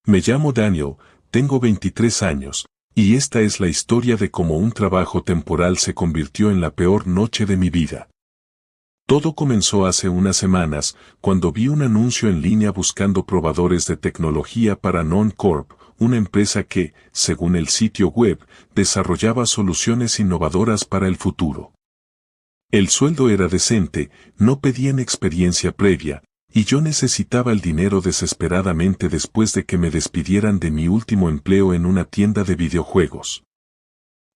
Me llamo Daniel, tengo 23 años, y esta es la historia de cómo un trabajo temporal se convirtió en la peor noche de mi vida. Todo comenzó hace unas semanas, cuando vi un anuncio en línea buscando probadores de tecnología para Non-Corp, una empresa que, según el sitio web, desarrollaba soluciones innovadoras para el futuro. El sueldo era decente, no pedían experiencia previa, y yo necesitaba el dinero desesperadamente después de que me despidieran de mi último empleo en una tienda de videojuegos.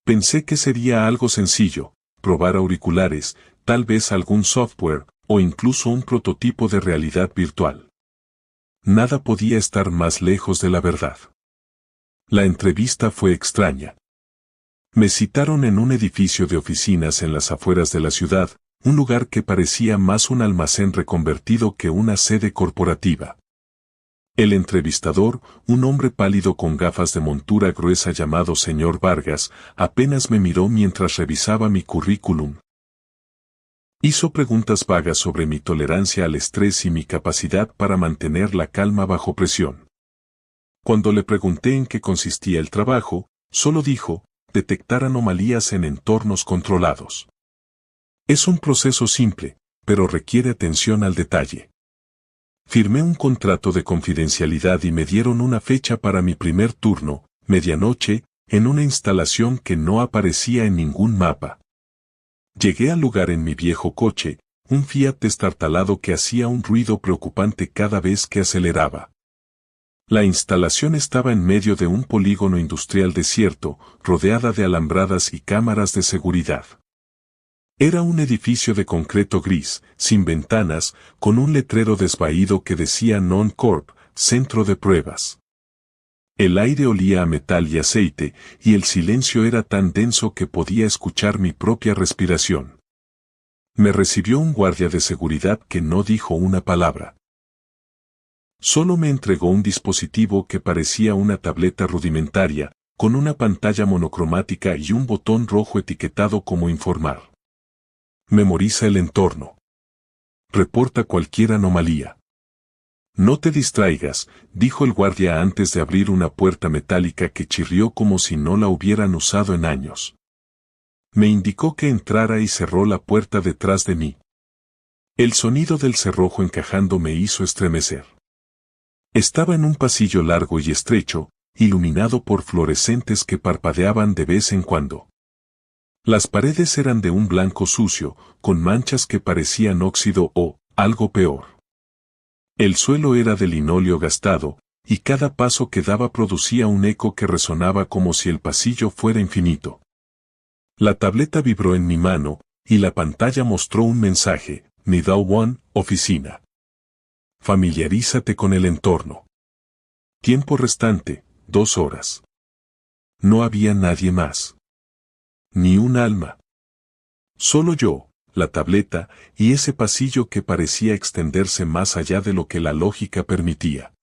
Pensé que sería algo sencillo, probar auriculares, tal vez algún software, o incluso un prototipo de realidad virtual. Nada podía estar más lejos de la verdad. La entrevista fue extraña. Me citaron en un edificio de oficinas en las afueras de la ciudad, un lugar que parecía más un almacén reconvertido que una sede corporativa. El entrevistador, un hombre pálido con gafas de montura gruesa llamado señor Vargas, apenas me miró mientras revisaba mi currículum. Hizo preguntas vagas sobre mi tolerancia al estrés y mi capacidad para mantener la calma bajo presión. Cuando le pregunté en qué consistía el trabajo, solo dijo, detectar anomalías en entornos controlados. Es un proceso simple, pero requiere atención al detalle. Firmé un contrato de confidencialidad y me dieron una fecha para mi primer turno, medianoche, en una instalación que no aparecía en ningún mapa. Llegué al lugar en mi viejo coche, un Fiat destartalado que hacía un ruido preocupante cada vez que aceleraba. La instalación estaba en medio de un polígono industrial desierto, rodeada de alambradas y cámaras de seguridad. Era un edificio de concreto gris, sin ventanas, con un letrero desvaído que decía Non-Corp, Centro de Pruebas. El aire olía a metal y aceite, y el silencio era tan denso que podía escuchar mi propia respiración. Me recibió un guardia de seguridad que no dijo una palabra. Solo me entregó un dispositivo que parecía una tableta rudimentaria, con una pantalla monocromática y un botón rojo etiquetado como informar. Memoriza el entorno. Reporta cualquier anomalía. No te distraigas, dijo el guardia antes de abrir una puerta metálica que chirrió como si no la hubieran usado en años. Me indicó que entrara y cerró la puerta detrás de mí. El sonido del cerrojo encajando me hizo estremecer. Estaba en un pasillo largo y estrecho, iluminado por fluorescentes que parpadeaban de vez en cuando. Las paredes eran de un blanco sucio, con manchas que parecían óxido o, algo peor. El suelo era de linóleo gastado, y cada paso que daba producía un eco que resonaba como si el pasillo fuera infinito. La tableta vibró en mi mano, y la pantalla mostró un mensaje, Nidal One, oficina. Familiarízate con el entorno. Tiempo restante, 2 horas. No había nadie más. Ni un alma. Solo yo, la tableta, y ese pasillo que parecía extenderse más allá de lo que la lógica permitía.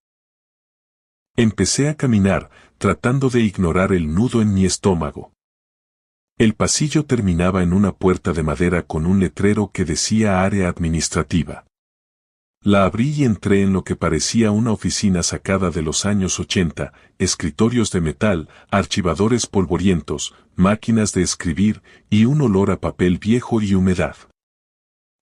Empecé a caminar, tratando de ignorar el nudo en mi estómago. El pasillo terminaba en una puerta de madera con un letrero que decía área administrativa. La abrí y entré en lo que parecía una oficina sacada de los años 80, escritorios de metal, archivadores polvorientos, máquinas de escribir y un olor a papel viejo y humedad.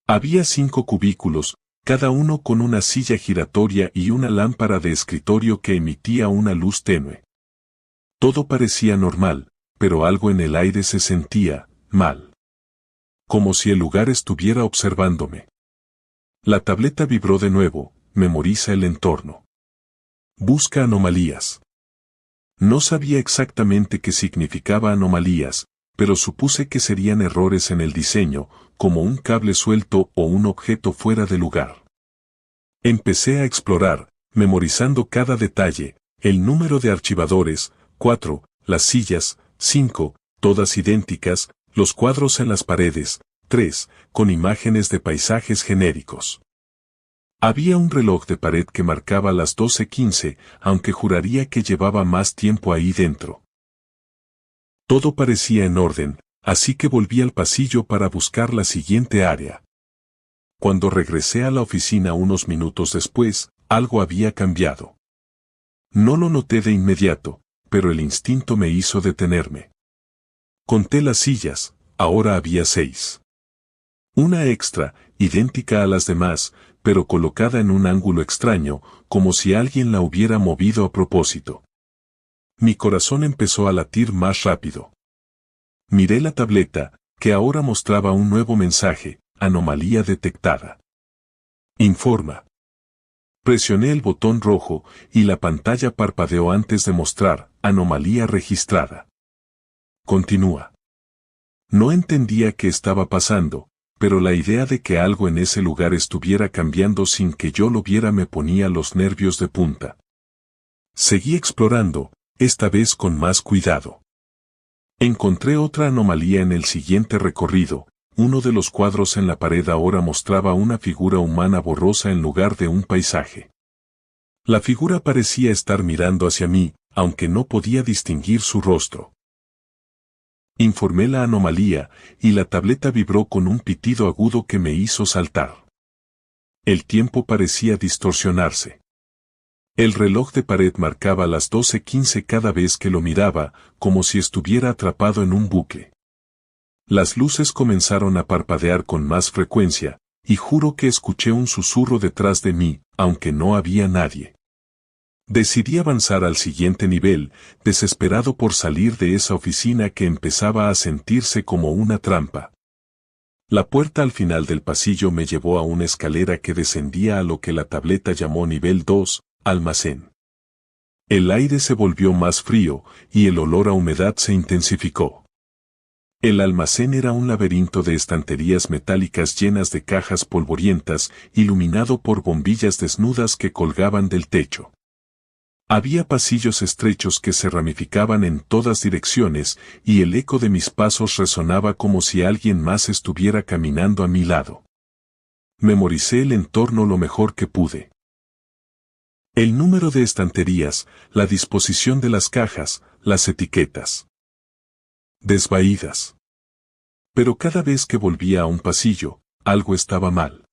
Había 5 cubículos, cada uno con una silla giratoria y una lámpara de escritorio que emitía una luz tenue. Todo parecía normal, pero algo en el aire se sentía mal. Como si el lugar estuviera observándome. La tableta vibró de nuevo, memoriza el entorno. Busca anomalías. No sabía exactamente qué significaba anomalías, pero supuse que serían errores en el diseño, como un cable suelto o un objeto fuera de lugar. Empecé a explorar, memorizando cada detalle, el número de archivadores, 4, las sillas, 5, todas idénticas, los cuadros en las paredes, 3, con imágenes de paisajes genéricos. Había un reloj de pared que marcaba las 12:15, aunque juraría que llevaba más tiempo ahí dentro. Todo parecía en orden, así que volví al pasillo para buscar la siguiente área. Cuando regresé a la oficina unos minutos después, algo había cambiado. No lo noté de inmediato, pero el instinto me hizo detenerme. Conté las sillas, ahora había 6. Una extra, idéntica a las demás, pero colocada en un ángulo extraño, como si alguien la hubiera movido a propósito. Mi corazón empezó a latir más rápido. Miré la tableta, que ahora mostraba un nuevo mensaje: anomalía detectada. Informa. Presioné el botón rojo y la pantalla parpadeó antes de mostrar: anomalía registrada. Continúa. No entendía qué estaba pasando, pero la idea de que algo en ese lugar estuviera cambiando sin que yo lo viera me ponía los nervios de punta. Seguí explorando, esta vez con más cuidado. Encontré otra anomalía en el siguiente recorrido. Uno de los cuadros en la pared ahora mostraba una figura humana borrosa en lugar de un paisaje. La figura parecía estar mirando hacia mí, aunque no podía distinguir su rostro. Informé la anomalía, y la tableta vibró con un pitido agudo que me hizo saltar. El tiempo parecía distorsionarse. El reloj de pared marcaba las 12:15 cada vez que lo miraba, como si estuviera atrapado en un bucle. Las luces comenzaron a parpadear con más frecuencia, y juro que escuché un susurro detrás de mí, aunque no había nadie. Decidí avanzar al siguiente nivel, desesperado por salir de esa oficina que empezaba a sentirse como una trampa. La puerta al final del pasillo me llevó a una escalera que descendía a lo que la tableta llamó nivel 2, almacén. El aire se volvió más frío, y el olor a humedad se intensificó. El almacén era un laberinto de estanterías metálicas llenas de cajas polvorientas, iluminado por bombillas desnudas que colgaban del techo. Había pasillos estrechos que se ramificaban en todas direcciones, y el eco de mis pasos resonaba como si alguien más estuviera caminando a mi lado. Memoricé el entorno lo mejor que pude. El número de estanterías, la disposición de las cajas, las etiquetas. Desvaídas. Pero cada vez que volvía a un pasillo, algo estaba mal.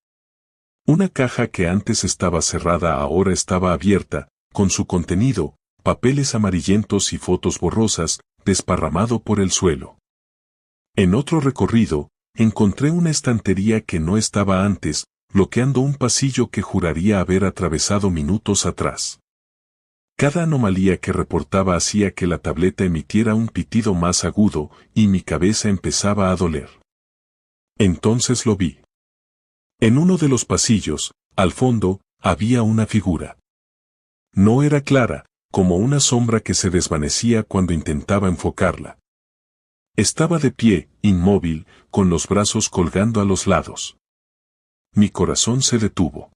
Una caja que antes estaba cerrada ahora estaba abierta, con su contenido, papeles amarillentos y fotos borrosas, desparramado por el suelo. En otro recorrido, encontré una estantería que no estaba antes, bloqueando un pasillo que juraría haber atravesado minutos atrás. Cada anomalía que reportaba hacía que la tableta emitiera un pitido más agudo, y mi cabeza empezaba a doler. Entonces lo vi. En uno de los pasillos, al fondo, había una figura. No era clara, como una sombra que se desvanecía cuando intentaba enfocarla. Estaba de pie, inmóvil, con los brazos colgando a los lados. Mi corazón se detuvo.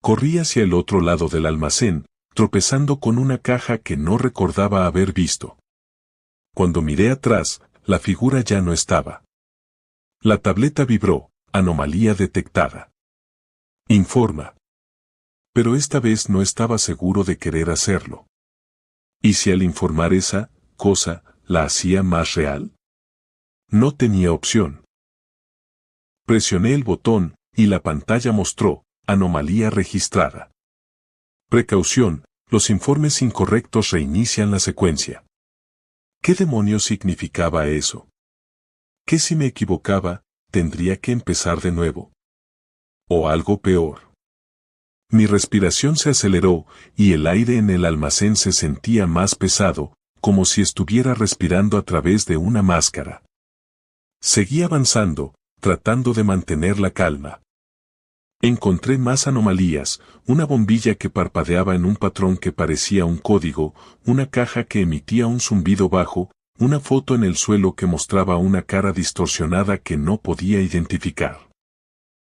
Corrí hacia el otro lado del almacén, tropezando con una caja que no recordaba haber visto. Cuando miré atrás, la figura ya no estaba. La tableta vibró: anomalía detectada. Informa. Pero esta vez no estaba seguro de querer hacerlo. ¿Y si al informar esa cosa, la hacía más real? No tenía opción. Presioné el botón, y la pantalla mostró: anomalía registrada. Precaución, los informes incorrectos reinician la secuencia. ¿Qué demonios significaba eso? ¿Qué si me equivocaba, tendría que empezar de nuevo? ¿O algo peor? Mi respiración se aceleró, y el aire en el almacén se sentía más pesado, como si estuviera respirando a través de una máscara. Seguí avanzando, tratando de mantener la calma. Encontré más anomalías: una bombilla que parpadeaba en un patrón que parecía un código, una caja que emitía un zumbido bajo, una foto en el suelo que mostraba una cara distorsionada que no podía identificar.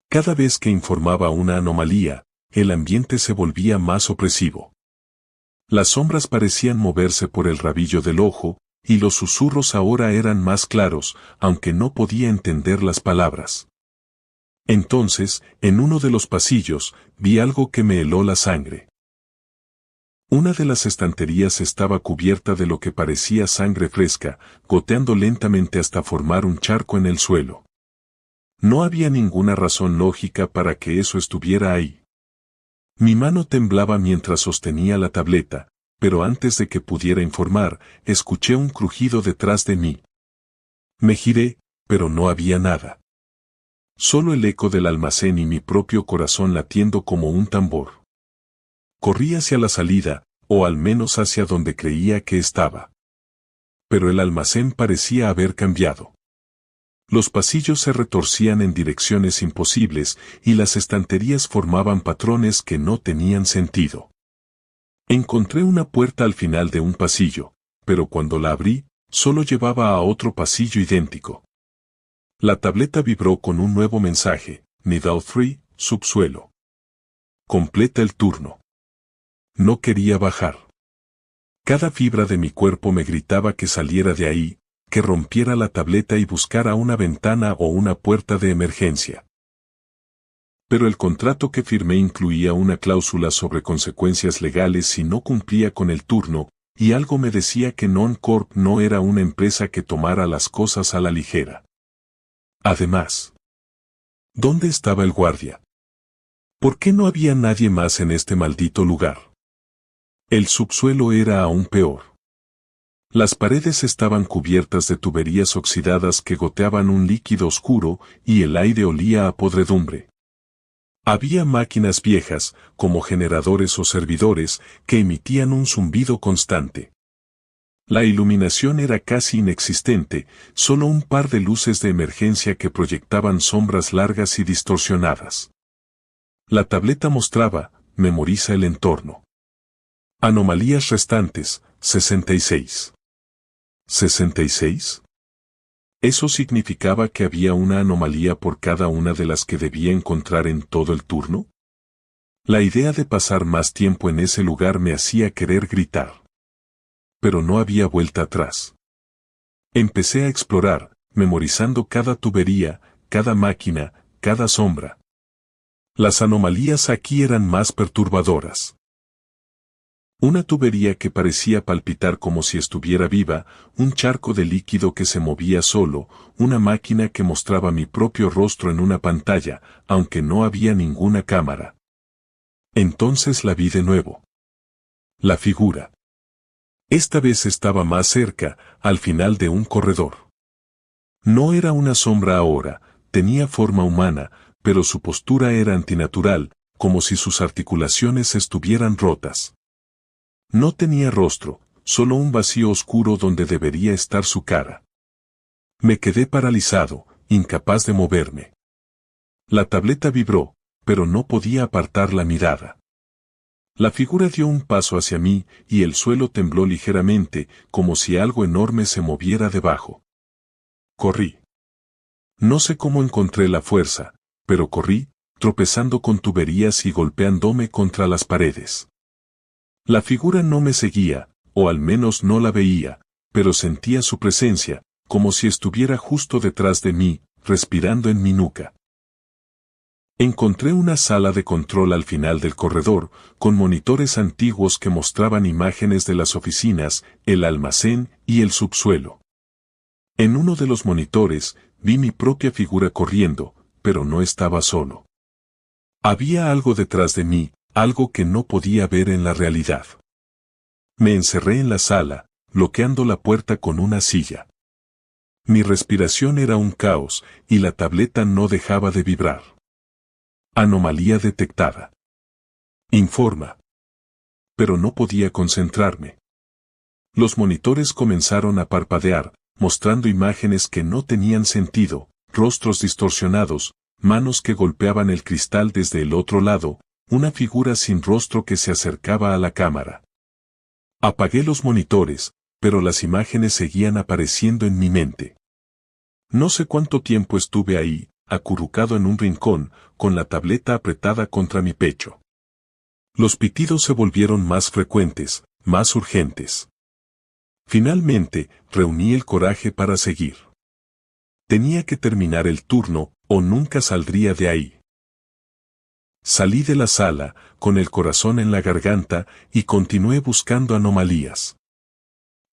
Cada vez que informaba una anomalía, el ambiente se volvía más opresivo. Las sombras parecían moverse por el rabillo del ojo, y los susurros ahora eran más claros, aunque no podía entender las palabras. Entonces, en uno de los pasillos, vi algo que me heló la sangre. Una de las estanterías estaba cubierta de lo que parecía sangre fresca, goteando lentamente hasta formar un charco en el suelo. No había ninguna razón lógica para que eso estuviera ahí. Mi mano temblaba mientras sostenía la tableta, pero antes de que pudiera informar, escuché un crujido detrás de mí. Me giré, pero no había nada. Solo el eco del almacén y mi propio corazón latiendo como un tambor. Corrí hacia la salida, o al menos hacia donde creía que estaba. Pero el almacén parecía haber cambiado. Los pasillos se retorcían en direcciones imposibles y las estanterías formaban patrones que no tenían sentido. Encontré una puerta al final de un pasillo, pero cuando la abrí, solo llevaba a otro pasillo idéntico. La tableta vibró con un nuevo mensaje: Nivel 3, subsuelo. Completa el turno. No quería bajar. Cada fibra de mi cuerpo me gritaba que saliera de ahí, que rompiera la tableta y buscara una ventana o una puerta de emergencia. Pero el contrato que firmé incluía una cláusula sobre consecuencias legales si no cumplía con el turno, y algo me decía que Non-Corp no era una empresa que tomara las cosas a la ligera. Además, ¿dónde estaba el guardia? ¿Por qué no había nadie más en este maldito lugar? El subsuelo era aún peor. Las paredes estaban cubiertas de tuberías oxidadas que goteaban un líquido oscuro y el aire olía a podredumbre. Había máquinas viejas, como generadores o servidores, que emitían un zumbido constante. La iluminación era casi inexistente, solo un par de luces de emergencia que proyectaban sombras largas y distorsionadas. La tableta mostraba: memoriza el entorno. Anomalías restantes, 66. ¿66? ¿Eso significaba que había una anomalía por cada una de las que debía encontrar en todo el turno? La idea de pasar más tiempo en ese lugar me hacía querer gritar. Pero no había vuelta atrás. Empecé a explorar, memorizando cada tubería, cada máquina, cada sombra. Las anomalías aquí eran más perturbadoras. Una tubería que parecía palpitar como si estuviera viva, un charco de líquido que se movía solo, una máquina que mostraba mi propio rostro en una pantalla, aunque no había ninguna cámara. Entonces la vi de nuevo. La figura. Esta vez estaba más cerca, al final de un corredor. No era una sombra ahora, tenía forma humana, pero su postura era antinatural, como si sus articulaciones estuvieran rotas. No tenía rostro, solo un vacío oscuro donde debería estar su cara. Me quedé paralizado, incapaz de moverme. La tableta vibró, pero no podía apartar la mirada. La figura dio un paso hacia mí y el suelo tembló ligeramente, como si algo enorme se moviera debajo. Corrí. No sé cómo encontré la fuerza, pero corrí, tropezando con tuberías y golpeándome contra las paredes. La figura no me seguía, o al menos no la veía, pero sentía su presencia, como si estuviera justo detrás de mí, respirando en mi nuca. Encontré una sala de control al final del corredor, con monitores antiguos que mostraban imágenes de las oficinas, el almacén y el subsuelo. En uno de los monitores, vi mi propia figura corriendo, pero no estaba solo. Había algo detrás de mí, algo que no podía ver en la realidad. Me encerré en la sala, bloqueando la puerta con una silla. Mi respiración era un caos, y la tableta no dejaba de vibrar. Anomalía detectada. Informa. Pero no podía concentrarme. Los monitores comenzaron a parpadear, mostrando imágenes que no tenían sentido, rostros distorsionados, manos que golpeaban el cristal desde el otro lado, una figura sin rostro que se acercaba a la cámara. Apagué los monitores, pero las imágenes seguían apareciendo en mi mente. No sé cuánto tiempo estuve ahí, acurrucado en un rincón, con la tableta apretada contra mi pecho. Los pitidos se volvieron más frecuentes, más urgentes. Finalmente, reuní el coraje para seguir. Tenía que terminar el turno, o nunca saldría de ahí. Salí de la sala, con el corazón en la garganta, y continué buscando anomalías.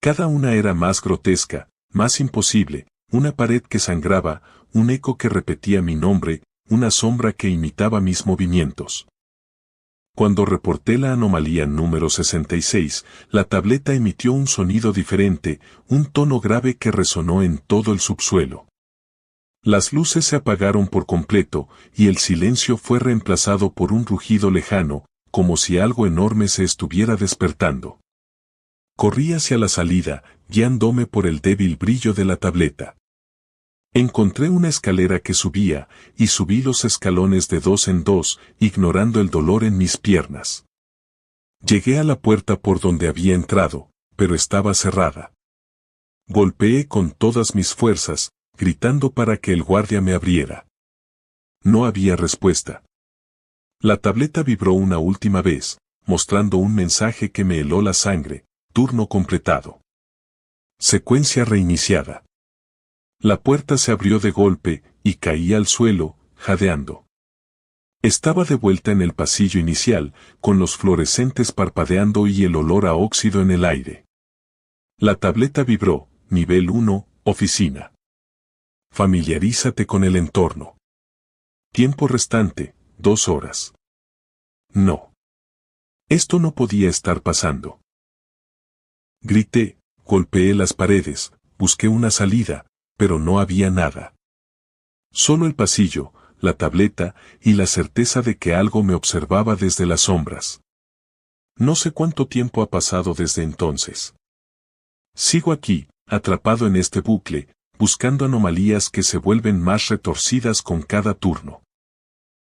Cada una era más grotesca, más imposible, una pared que sangraba, un eco que repetía mi nombre, una sombra que imitaba mis movimientos. Cuando reporté la anomalía número 66, la tableta emitió un sonido diferente, un tono grave que resonó en todo el subsuelo. Las luces se apagaron por completo y el silencio fue reemplazado por un rugido lejano, como si algo enorme se estuviera despertando. Corrí hacia la salida, guiándome por el débil brillo de la tableta. Encontré una escalera que subía, y subí los escalones de 2 en 2, ignorando el dolor en mis piernas. Llegué a la puerta por donde había entrado, pero estaba cerrada. Golpeé con todas mis fuerzas, gritando para que el guardia me abriera. No había respuesta. La tableta vibró una última vez, mostrando un mensaje que me heló la sangre: turno completado. Secuencia reiniciada. La puerta se abrió de golpe, y caí al suelo, jadeando. Estaba de vuelta en el pasillo inicial, con los fluorescentes parpadeando y el olor a óxido en el aire. La tableta vibró: nivel 1, oficina. Familiarízate con el entorno. Tiempo restante, 2 horas. No. Esto no podía estar pasando. Grité, golpeé las paredes, busqué una salida, pero no había nada. Solo el pasillo, la tableta y la certeza de que algo me observaba desde las sombras. No sé cuánto tiempo ha pasado desde entonces. Sigo aquí, atrapado en este bucle, buscando anomalías que se vuelven más retorcidas con cada turno.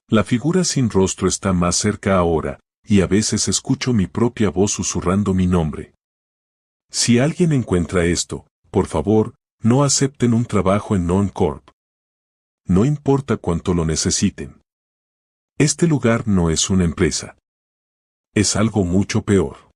La figura sin rostro está más cerca ahora, y a veces escucho mi propia voz susurrando mi nombre. Si alguien encuentra esto, por favor, no acepten un trabajo en Non-Corp. No importa cuánto lo necesiten. Este lugar no es una empresa. Es algo mucho peor.